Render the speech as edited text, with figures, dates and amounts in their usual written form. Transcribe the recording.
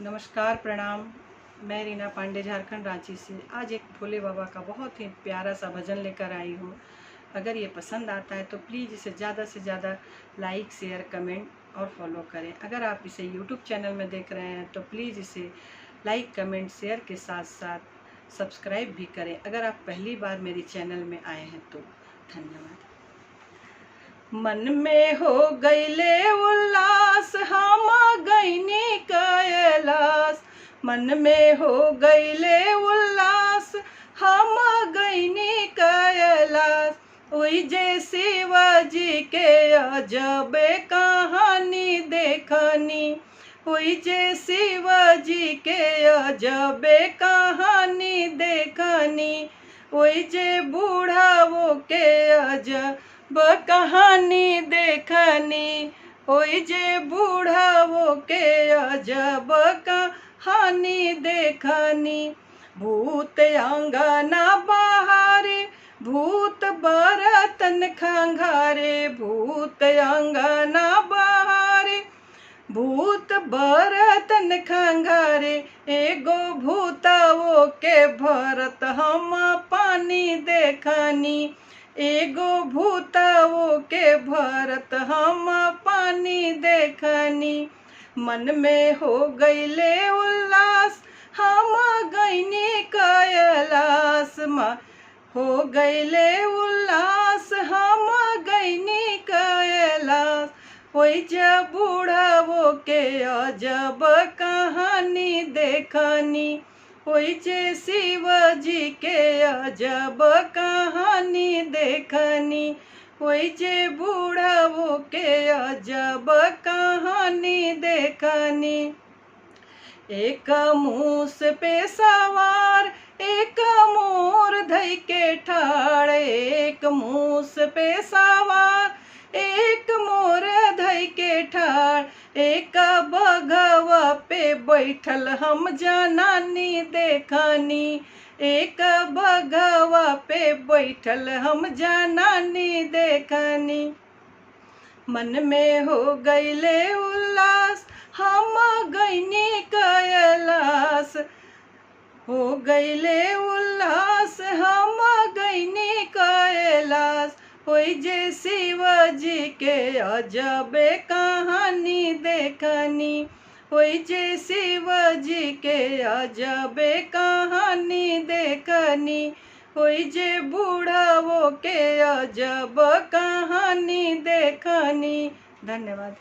नमस्कार, प्रणाम। मैं रीना पांडे झारखंड रांची से आज एक भोले बाबा का बहुत ही प्यारा सा भजन लेकर आई हूँ। अगर ये पसंद आता है तो प्लीज़ इसे ज़्यादा से ज़्यादा लाइक, शेयर, कमेंट और फॉलो करें। अगर आप इसे यूट्यूब चैनल में देख रहे हैं तो प्लीज़ इसे लाइक, कमेंट, शेयर के साथ साथ सब्सक्राइब भी करें। अगर आप पहली बार मेरे चैनल में आए हैं तो धन्यवाद। मन में हो गईले उल्लास, हम गईनी कैलाश। मन में हो गईले उल्लास, हम गईनी कैलाश। ओई जे शिवाजी के अजब कहानी देखनी। ओई जे शिवाजी के अजब कहानी देखनी। ओई जे बूढ़ाओ के अजब कहानी देखनी। ओई जे बूढ़ाओ के अजब कहानी देखनी। भूत अंगना बहारे, भूत बरतन खंघारे। भूत अंगना बहारे, भूत बरतन खंघारे। एगो भूताओ के भरत हम पानी देखनी। एगो भूताओ के भरत हम पानी देखनी। मन में हो गईले उल्लास, हम गईनी कैलाश। हो गईले उल्लास, हम गईनी कैलाश। ओई जे बूढ़ाओ के अजब कहानी देखनी। ओई जे शिवजी के अजब कहानी देखनी। ओई जे बूढ़ाओ के अजब कहानी देखनी। एक मूस पे सवार, एक मोर धई के ठाड़। एक मूस पे सवार, एक मोर धई के ठाड़। एक बघवा पे बैठल हम जनानी देखनी। एक बघवा पे बैठल हम जनानी देखनी। मन में हो गईले उल्लास, हम गईनी कैलाश। हो गईले उल्लास, हम गईनी कैलाश। ओई जे शिवजी के अजब कहानी देखनी। ओई जे शिवजी के अजब कहानी देखनी। ओई जे बूढ़ाओ के अजब कहानी देखनी। धन्यवाद।